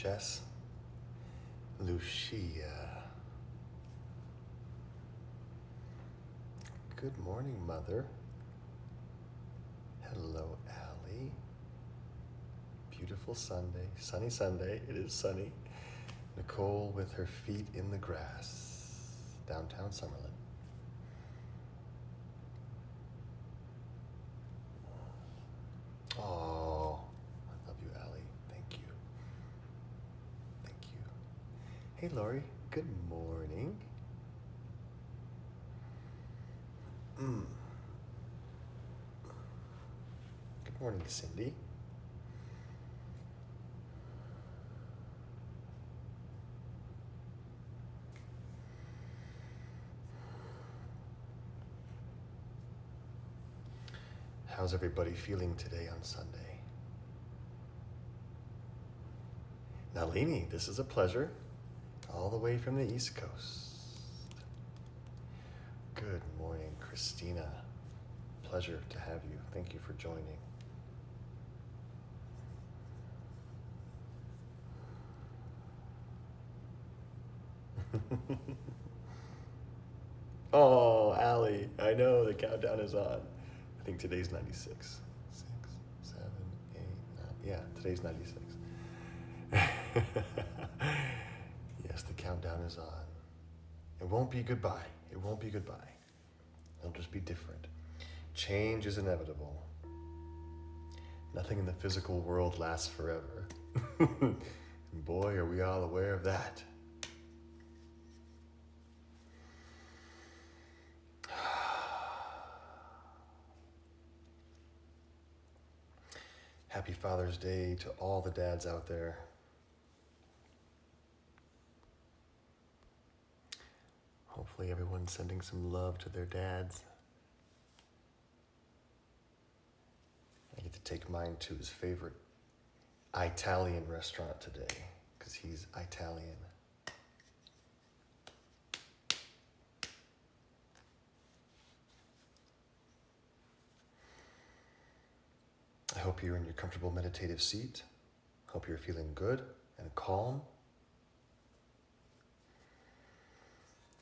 Jess. Lucia. Good morning, Mother. Hello, Allie. Beautiful Sunday. Sunny Sunday. It is sunny. Nicole with her feet in the grass. Downtown Summerlin. Oh, I love you, Allie. Thank you. Thank you. Hey, Lori. Good morning. Good morning, Cindy. How's everybody feeling today on Sunday? Nalini, this is a pleasure. All the way from the East Coast. Good morning, Christina. Pleasure to have you. Thank you for joining. Oh, Allie, I know the countdown is on. I think today's 96. 6, 7, 8, 9. Yeah, today's 96. Yes, the countdown is on. It won't be goodbye. It won't be goodbye. It'll just be different. Change is inevitable. Nothing in the physical world lasts forever. Boy, are we all aware of that. Happy Father's Day to all the dads out there. Hopefully everyone's sending some love to their dads. I get to take mine to his favorite Italian restaurant today because he's Italian. I hope you're in your comfortable meditative seat. Hope you're feeling good and calm.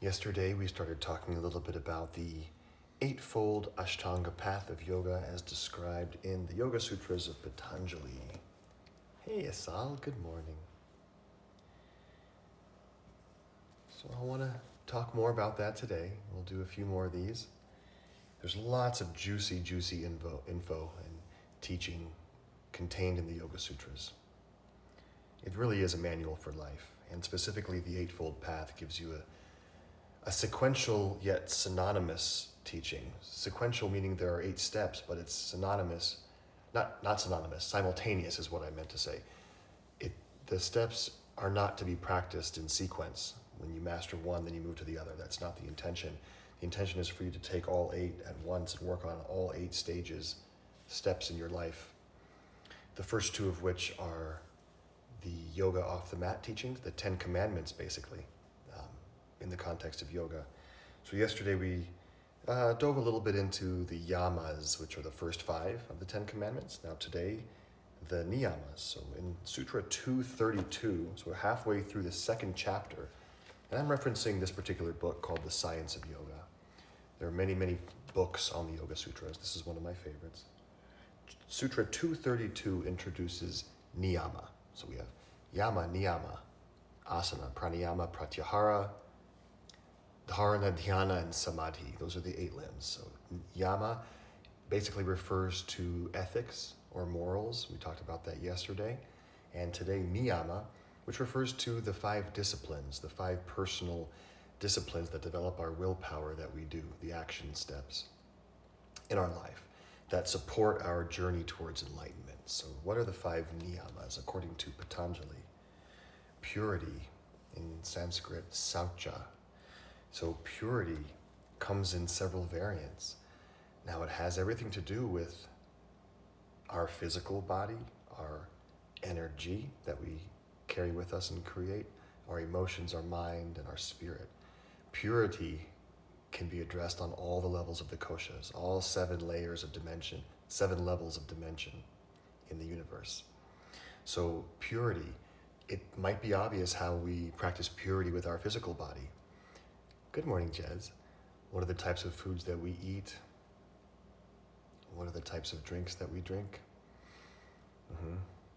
Yesterday we started talking a little bit about the eightfold Ashtanga path of yoga as described in the Yoga Sutras of Patanjali. Hey Asal, good morning. So I want to talk more about that today. We'll do a few more of these. There's lots of juicy info and teaching contained in the Yoga Sutras. It really is a manual for life, and specifically the Eightfold Path gives you a sequential yet synonymous teaching. Sequential meaning there are 8 steps, but it's synonymous, not synonymous, simultaneous is what I meant to say. The steps are not to be practiced in sequence. When you master one, then you move to the other. That's not the intention. The intention is for you to take all 8 at once and work on all 8 steps in your life. The first 2 of which are the yoga off the mat teachings, the 10 commandments basically, in the context of yoga. So yesterday we dove a little bit into the yamas, which are the first 5 of the 10 commandments. Now today, the niyamas. So in Sutra 232, so we're halfway through the 2nd chapter, and I'm referencing this particular book called The Science of Yoga. There are many books on the Yoga Sutras. This is one of my favorites. Sutra 232 introduces niyama. So we have yama, niyama, asana, pranayama, pratyahara, dharana, dhyana, and samadhi. Those are the 8 limbs. So yama basically refers to ethics or morals. We talked about that yesterday. And today, niyama, which refers to the 5 disciplines, the 5 personal disciplines that develop our willpower that we do, the action steps in our life that support our journey towards enlightenment. So what are the 5 niyamas according to Patanjali? Purity, in Sanskrit, saucha. So purity comes in several variants. Now it has everything to do with our physical body, our energy that we carry with us and create, our emotions, our mind, and our spirit. Purity can be addressed on all the levels of the koshas, all 7 layers of dimension, 7 levels of dimension in the universe. So purity, it might be obvious how we practice purity with our physical body. Good morning, Jez. What are the types of foods that we eat? What are the types of drinks that we drink?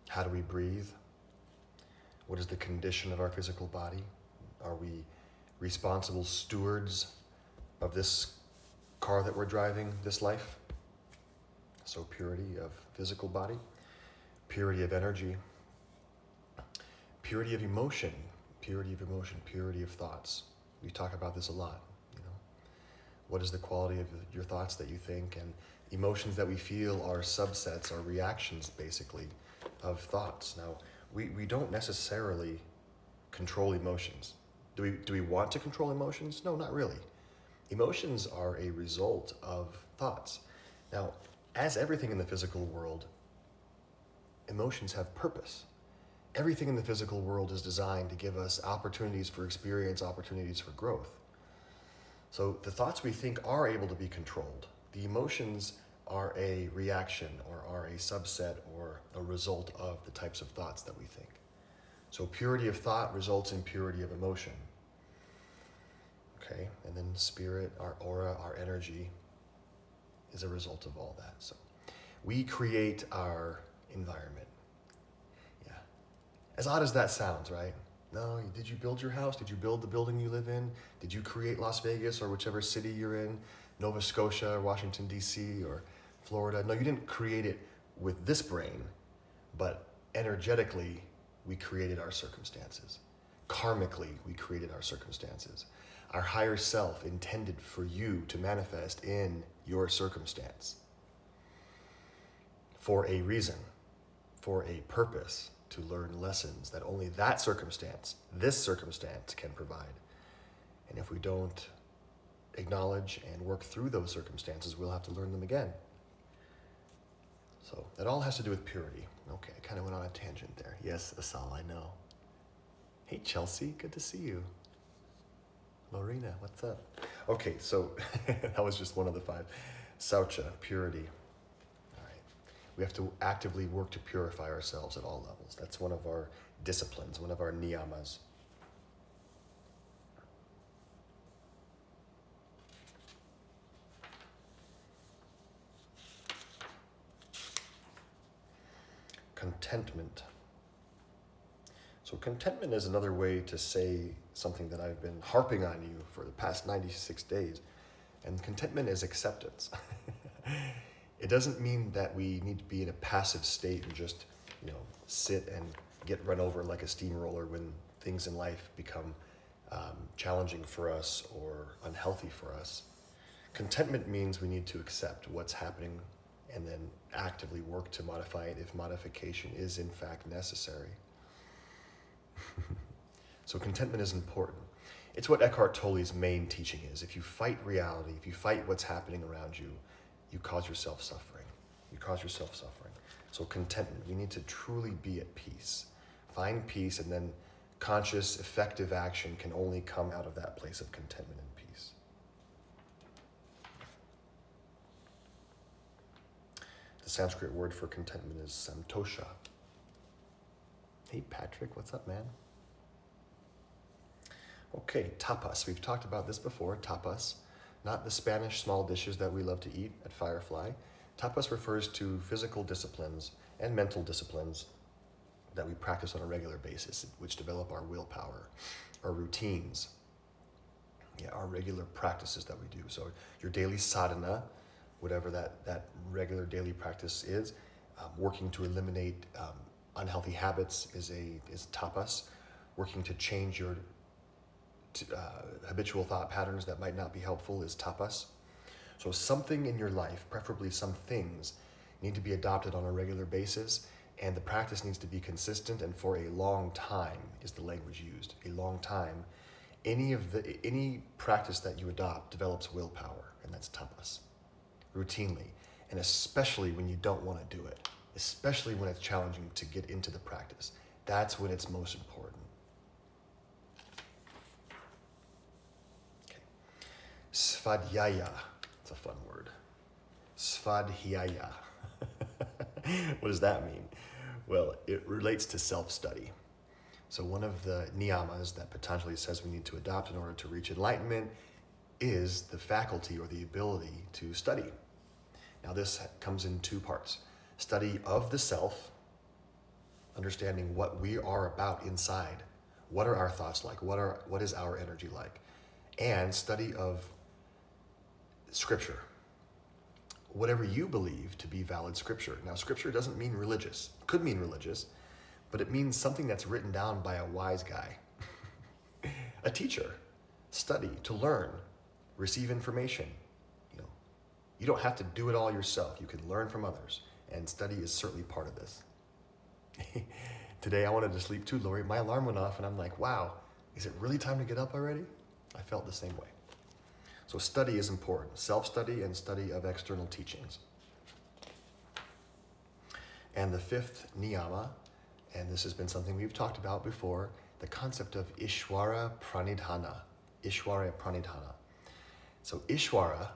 How do we breathe? What is the condition of our physical body? Are we responsible stewards of this car that we're driving, this life? So purity of physical body, purity of energy, purity of emotion, purity of thoughts. We talk about this a lot, you know. What is the quality of your thoughts that you think? And emotions that we feel are subsets, are reactions, basically, of thoughts. Now, we don't necessarily control emotions. Do we want to control emotions? No, not really. Emotions are a result of thoughts. Now, as everything in the physical world, emotions have purpose. Everything in the physical world is designed to give us opportunities for experience, opportunities for growth. So the thoughts we think are able to be controlled. The emotions are a reaction or are a subset or a result of the types of thoughts that we think. So purity of thought results in purity of emotion. Okay, and then spirit, our aura, our energy is a result of all that. So we create our environment. Yeah. As odd as that sounds, right? No, did you build your house? Did you build the building you live in? Did you create Las Vegas or whichever city you're in? Nova Scotia or Washington, D.C. or Florida? No, you didn't create it with this brain, but energetically, we created our circumstances. Karmically, we created our circumstances. Our higher self intended for you to manifest in your circumstance for a reason, for a purpose, to learn lessons that only that circumstance, this circumstance, can provide. And if we don't acknowledge and work through those circumstances, we'll have to learn them again. So that all has to do with purity. Okay, I kind of went on a tangent there. Yes, Asal, I know. Hey, Chelsea, good to see you. Lorena, what's up? Okay, so that was just one of the 5. Saucha, purity. All right. We have to actively work to purify ourselves at all levels. That's one of our disciplines, one of our niyamas. Contentment. So contentment is another way to say something that I've been harping on you for the past 96 days. And contentment is acceptance. It doesn't mean that we need to be in a passive state and just, sit and get run over like a steamroller when things in life become challenging for us or unhealthy for us. Contentment means we need to accept what's happening and then actively work to modify it if modification is in fact necessary. So contentment is important. It's what Eckhart Tolle's main teaching is. If you fight reality, if you fight what's happening around you, you cause yourself suffering. You cause yourself suffering. So contentment, we need to truly be at peace. Find peace, and then conscious, effective action can only come out of that place of contentment and peace. The Sanskrit word for contentment is santosha. Hey Patrick, what's up, man? Okay, tapas. We've talked about this before, tapas. Not the Spanish small dishes that we love to eat at Firefly. Tapas refers to physical disciplines and mental disciplines that we practice on a regular basis, which develop our willpower, our routines, our regular practices that we do. So your daily sadhana, whatever that regular daily practice is, working to eliminate unhealthy habits is tapas. Working to change your habitual thought patterns that might not be helpful is tapas. So something in your life, preferably some things, need to be adopted on a regular basis, and the practice needs to be consistent and for a long time is the language used. A long time. Any practice that you adopt develops willpower, and that's tapas. Routinely, and especially when you don't want to do it, especially when it's challenging to get into the practice. That's when it's most important. Svadhyaya, it's a fun word. Svadhyaya. What does that mean? Well, it relates to self-study. So one of the niyamas that Patanjali says we need to adopt in order to reach enlightenment is the faculty or the ability to study. Now this comes in two parts. Study of the self, understanding what we are about inside. What are our thoughts like? What is our energy like? And study of scripture. Whatever you believe to be valid scripture. Now scripture doesn't mean religious. It could mean religious, but it means something that's written down by a wise guy. A teacher. Study, to learn, receive information. You don't have to do it all yourself. You can learn from others, and study is certainly part of this. Today I wanted to sleep too, Lori. My alarm went off and I'm like, wow, is it really time to get up already? I felt the same way. So study is important. Self-study and study of external teachings. And the fifth niyama, and this has been something we've talked about before, the concept of Ishwara Pranidhana. Ishwara Pranidhana. So Ishwara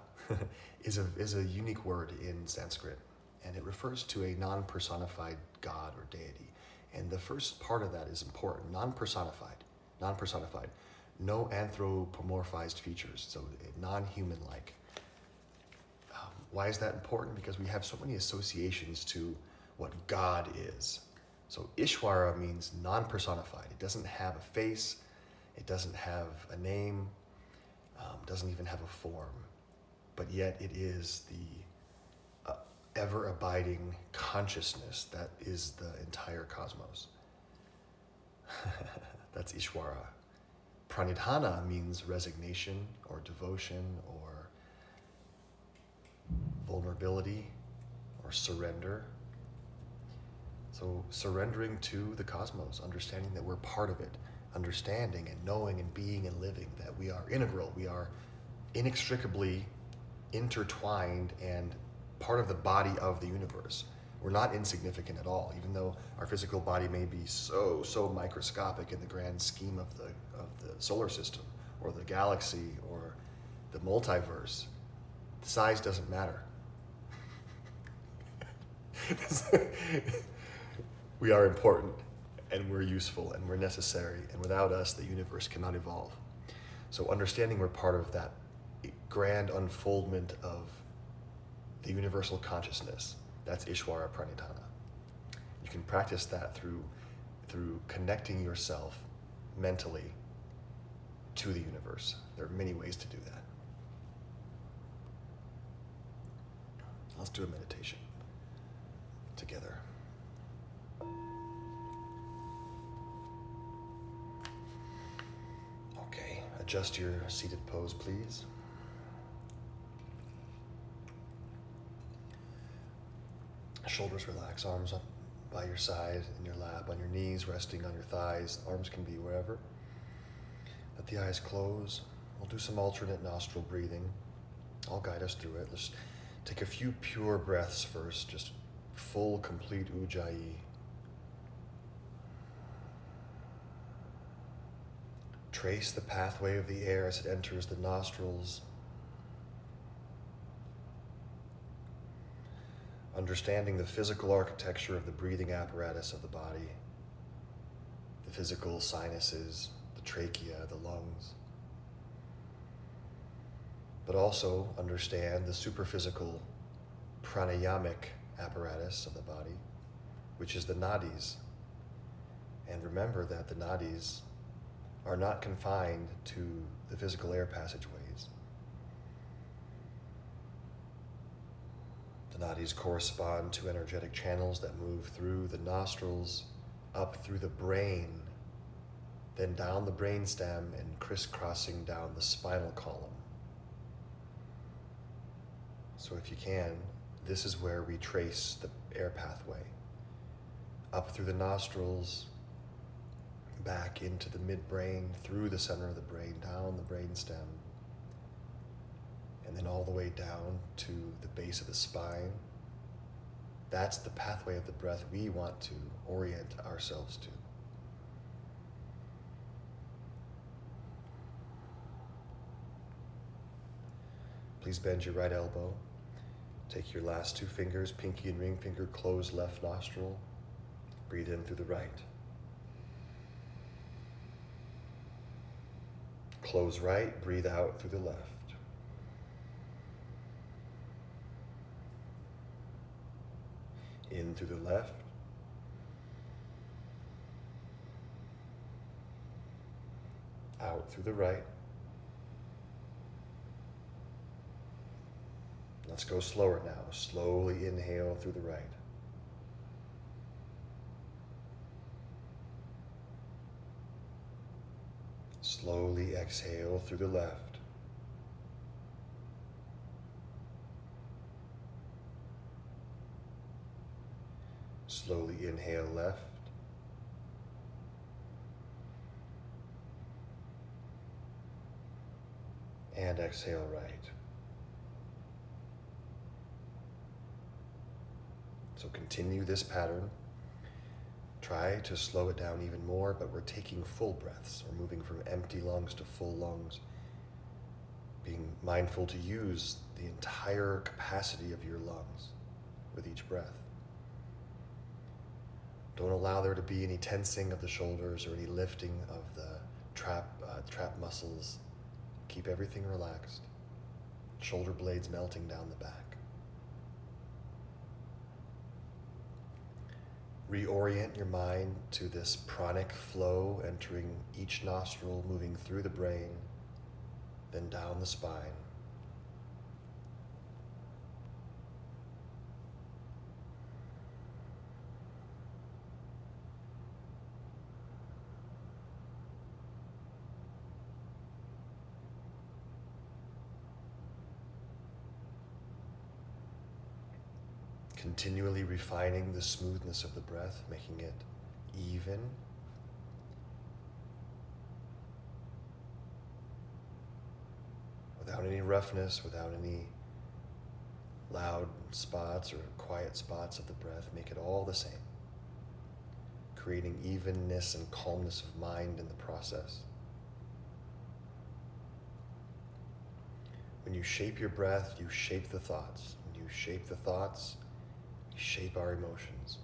is a unique word in Sanskrit, and it refers to a non-personified god or deity. And the first part of that is important. Non-personified. No anthropomorphized features, so non-human-like. Why is that important? Because we have so many associations to what God is. So Ishwara means non-personified. It doesn't have a face, it doesn't have a name, doesn't even have a form, but yet it is the ever-abiding consciousness that is the entire cosmos. That's Ishwara. Pranidhana means resignation or devotion or vulnerability or surrender. So surrendering to the cosmos, understanding that we're part of it, understanding and knowing and being and living that we are integral, we are inextricably intertwined and part of the body of the universe. We're not insignificant at all, even though our physical body may be so microscopic in the grand scheme of the solar system or the galaxy or the multiverse. The size doesn't matter. We are important, and we're useful, and we're necessary, and without us, the universe cannot evolve. So understanding we're part of that grand unfoldment of the universal consciousness, that's Ishwara Pranidhana. You can practice that through connecting yourself mentally to the universe. There are many ways to do that. Let's do a meditation together. Okay, adjust your seated pose, please. Shoulders relax, arms up by your side, in your lap, on your knees, resting on your thighs. Arms can be wherever. Let the eyes close. We'll do some alternate nostril breathing. I'll guide us through it. Let's take a few pure breaths first, just full, complete ujjayi. Trace the pathway of the air as it enters the nostrils. Understanding the physical architecture of the breathing apparatus of the body, the physical sinuses, the trachea, the lungs. But also understand the superphysical pranayamic apparatus of the body, which is the nadis. And remember that the nadis are not confined to the physical air passageways. The nadis correspond to energetic channels that move through the nostrils, up through the brain, then down the brainstem and crisscrossing down the spinal column. So if you can, this is where we trace the air pathway. Up through the nostrils, back into the midbrain, through the center of the brain, down the brainstem, and then all the way down to the base of the spine. That's the pathway of the breath we want to orient ourselves to. Please bend your right elbow. Take your last two fingers, pinky and ring finger, close left nostril. Breathe in through the right. Close right, breathe out through the left. In through the left. Out through the right. Let's go slower now. Slowly inhale through the right. Slowly exhale through the left. Slowly inhale left. And exhale right. So continue this pattern. Try to slow it down even more, but we're taking full breaths. We're moving from empty lungs to full lungs. Being mindful to use the entire capacity of your lungs with each breath. Don't allow there to be any tensing of the shoulders or any lifting of the trap muscles. Keep everything relaxed. Shoulder blades melting down the back. Reorient your mind to this pranic flow entering each nostril, moving through the brain, then down the spine. Continually refining the smoothness of the breath, making it even. Without any roughness, without any loud spots or quiet spots of the breath, make it all the same. Creating evenness and calmness of mind in the process. When you shape your breath, you shape the thoughts. When you shape the thoughts, we shape our emotions.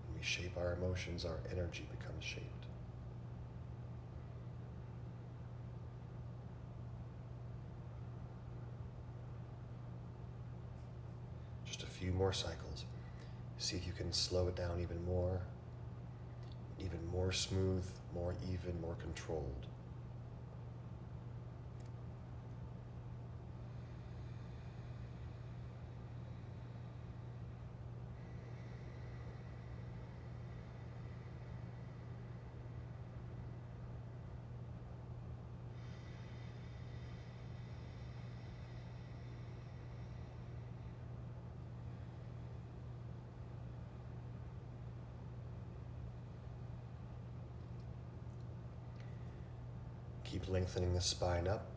When we shape our emotions, our energy becomes shaped. Just a few more cycles. See if you can slow it down even more smooth, more even, more controlled. Keep lengthening the spine up.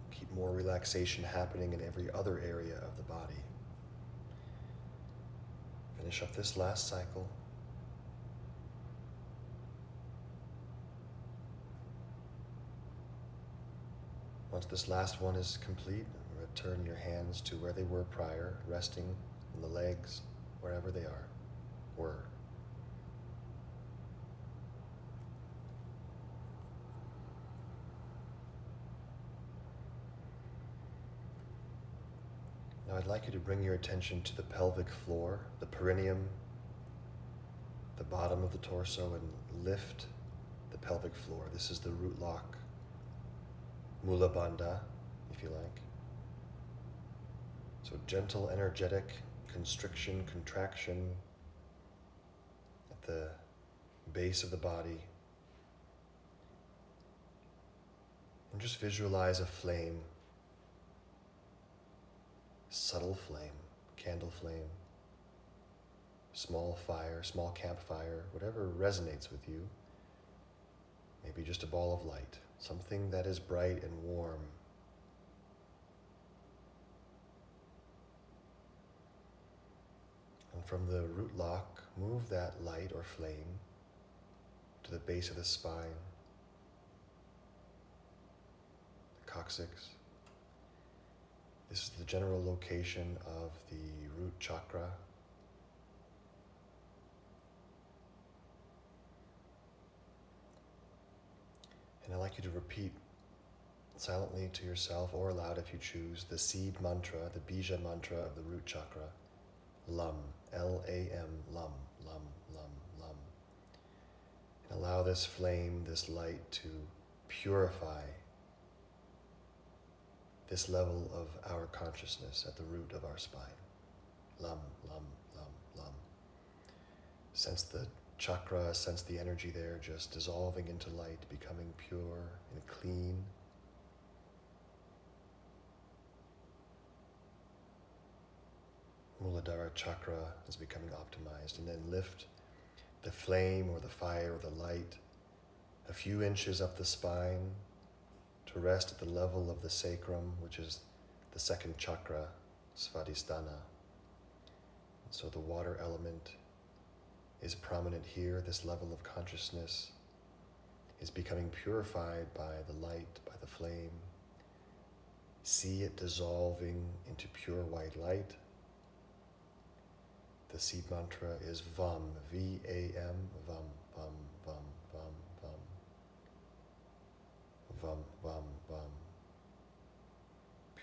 Keep more relaxation happening in every other area of the body. Finish up this last cycle. Once this last one is complete, return your hands to where they were prior, resting on the legs, wherever they were. Now I'd like you to bring your attention to the pelvic floor, the perineum, the bottom of the torso, and lift the pelvic floor. This is the root lock, Mula Bandha, if you like. So gentle, energetic constriction, contraction at the base of the body. And just visualize a flame. Subtle flame, candle flame, small fire, small campfire, whatever resonates with you. Maybe just a ball of light, something that is bright and warm. And from the root lock, move that light or flame to the base of the spine, the coccyx. This is the general location of the root chakra. And I'd like you to repeat silently to yourself or aloud if you choose the seed mantra, the bija mantra of the root chakra. Lam, L-A-M, Lam, Lam, Lam, Lam. And allow this flame, this light to purify this level of our consciousness at the root of our spine. Lam, Lam, Lam, Lam. Sense the chakra, sense the energy there just dissolving into light, becoming pure and clean. Muladhara chakra is becoming optimized, and then lift the flame or the fire or the light a few inches up the spine to rest at the level of the sacrum, which is the second chakra, Svadhisthana. So the water element is prominent here. This level of consciousness is becoming purified by the light, by the flame. See it dissolving into pure white light. The seed mantra is Vam, V-A-M, Vam, Vam, Vam, Vam, Vam. Vam, Vam, Vam.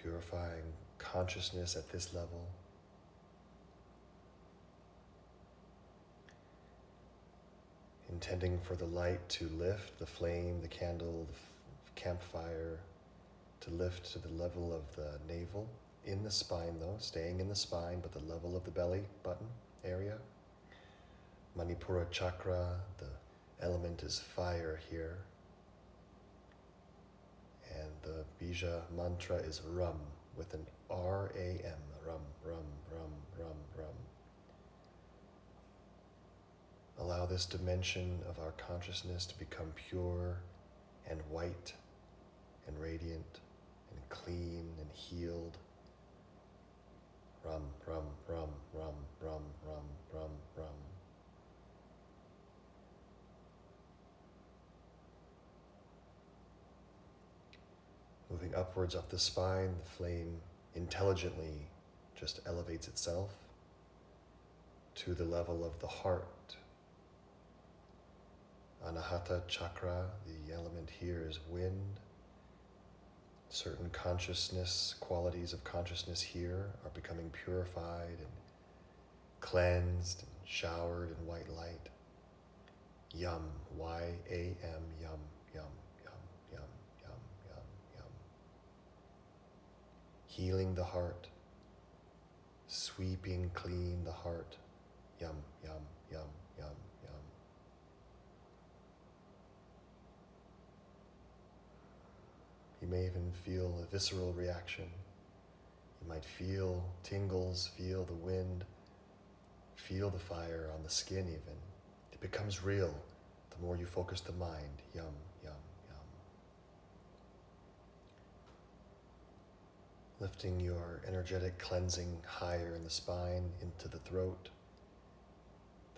Purifying consciousness at this level. Intending for the light to lift, the flame, the candle, the campfire, to lift to the level of the navel. In the spine though, staying in the spine, but the level of the belly button area. Manipura chakra, the element is fire here. And the bija mantra is Ram, with an R-A-M, Ram, Ram, Ram, Ram, Ram. Allow this dimension of our consciousness to become pure and white and radiant and clean and healed. Ram, Ram, Ram, Ram, Ram, Ram, Ram, Ram. Moving upwards up the spine, the flame intelligently just elevates itself to the level of the heart. Anahata chakra, the element here is wind. Certain consciousness, qualities of consciousness here are becoming purified and cleansed and showered in white light. Yam, Y-A-M, yam, yam, yam, yam, yam, yam, yam. Healing the heart, sweeping clean the heart. Yam, yam, yam, yam, yam. You may even feel a visceral reaction. You might feel tingles, feel the wind, feel the fire on the skin even. It becomes real the more you focus the mind. Yum, yum, yum. Lifting your energetic cleansing higher in the spine, into the throat,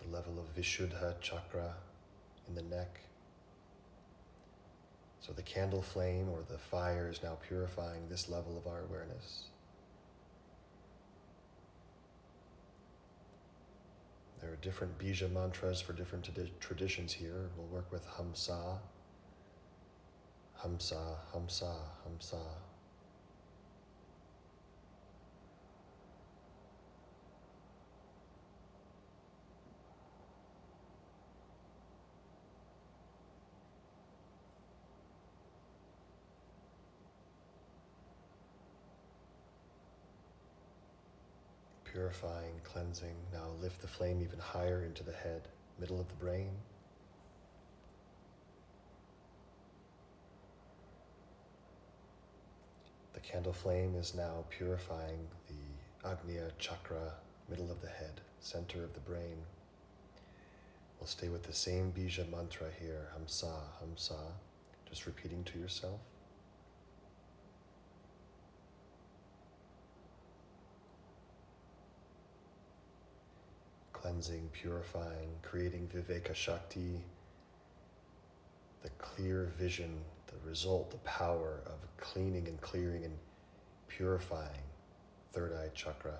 the level of Vishuddha chakra in the neck. So the candle flame or the fire is now purifying this level of our awareness. There are different bija mantras for different traditions here. We'll work with Hamsa, Hamsa, Hamsa, Hamsa. Purifying, cleansing. Now lift the flame even higher into the head, middle of the brain. The candle flame is now purifying the Agnya chakra, middle of the head, center of the brain. We'll stay with the same bija mantra here, Hamsa, Hamsa, just repeating to yourself. Cleansing, purifying, creating Viveka Shakti, the clear vision, the result, the power of cleaning and clearing and purifying third eye chakra.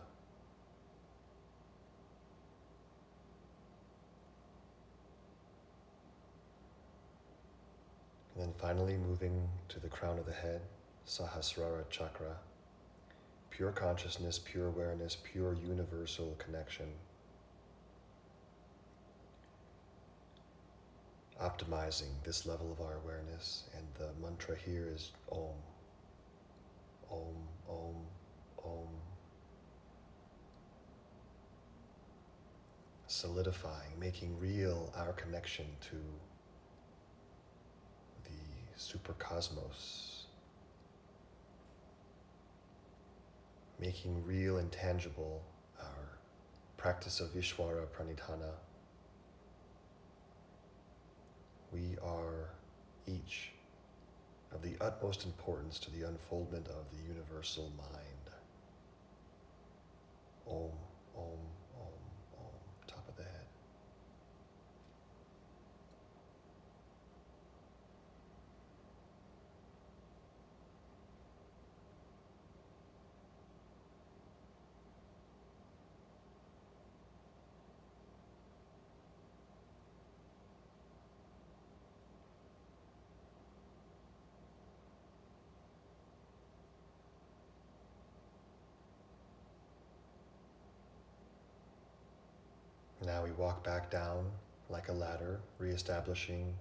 And And then finally moving to the crown of the head, Sahasrara chakra, pure consciousness, pure awareness, pure universal connection. Optimizing this level of our awareness, and the mantra here is Om, Om, Om, Om. Solidifying, making real our connection to the supercosmos, making real and tangible our practice of Ishvara Pranidhana. We are each of the utmost importance to the unfoldment of the universal mind. Om, Om, Om, Om, top of the head. Now we walk back down like a ladder, reestablishing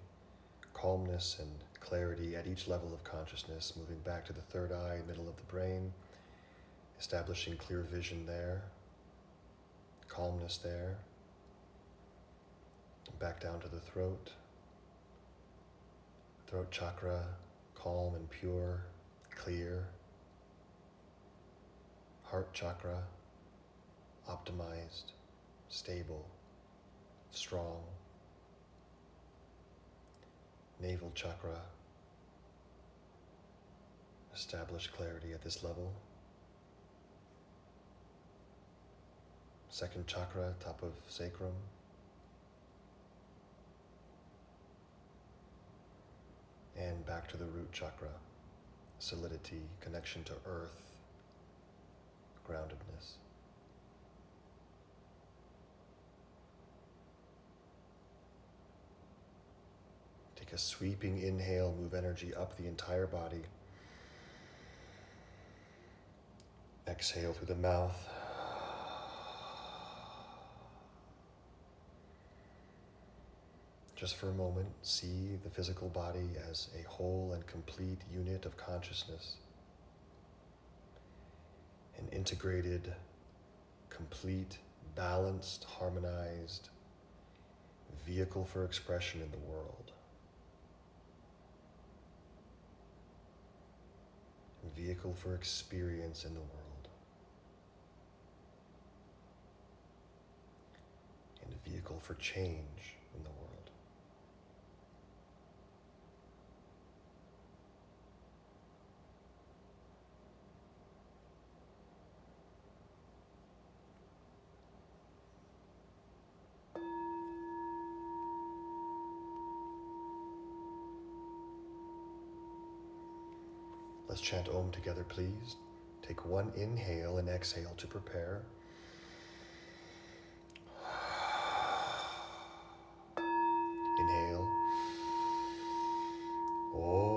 calmness and clarity at each level of consciousness, moving back to the third eye, middle of the brain, establishing clear vision there, calmness there, back down to the throat chakra, calm and pure, clear, heart chakra, optimized, stable, strong, navel chakra, establish clarity at this level. Second chakra, top of sacrum. And back to the root chakra, solidity, connection to earth, groundedness. Take a sweeping inhale, move energy up the entire body. Exhale through the mouth. Just for a moment, see the physical body as a whole and complete unit of consciousness. An integrated, complete, balanced, harmonized vehicle for expression in the world. A vehicle for experience in the world. And a vehicle for change in the world. Let's chant Om together, please. Take one inhale and exhale to prepare. Inhale. Om.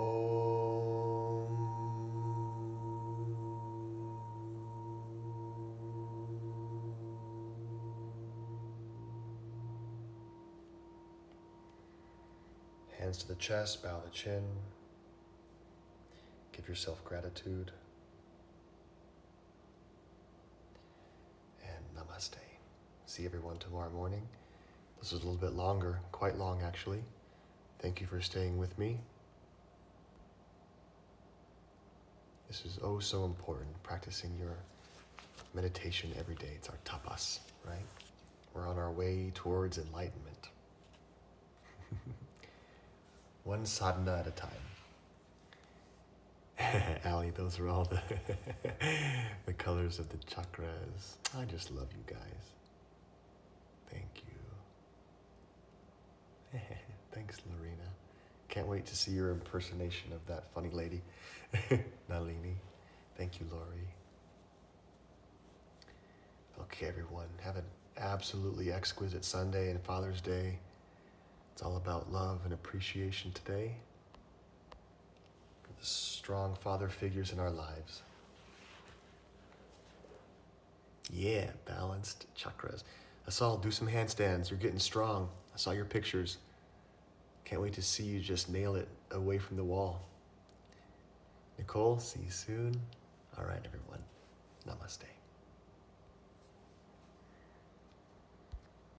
Hands to the chest, bow the chin. Give yourself gratitude. And namaste. See everyone tomorrow morning. This was a little bit longer, quite long actually. Thank you for staying with me. This is oh so important, practicing your meditation every day. It's our tapas, right? We're on our way towards enlightenment. One sadhana at a time. Ali, those are all the colors of the chakras. I just love you guys. Thank you. Thanks, Lorena. Can't wait to see your impersonation of that funny lady, Nalini. Thank you, Lori. Okay, everyone, have an absolutely exquisite Sunday and Father's Day. It's all about love and appreciation today. the strong father figures in our lives. Yeah, balanced chakras. Asal, do some handstands. You're getting strong. I saw your pictures. Can't wait to see you just nail it away from the wall. Nicole, see you soon. All right, everyone. Namaste.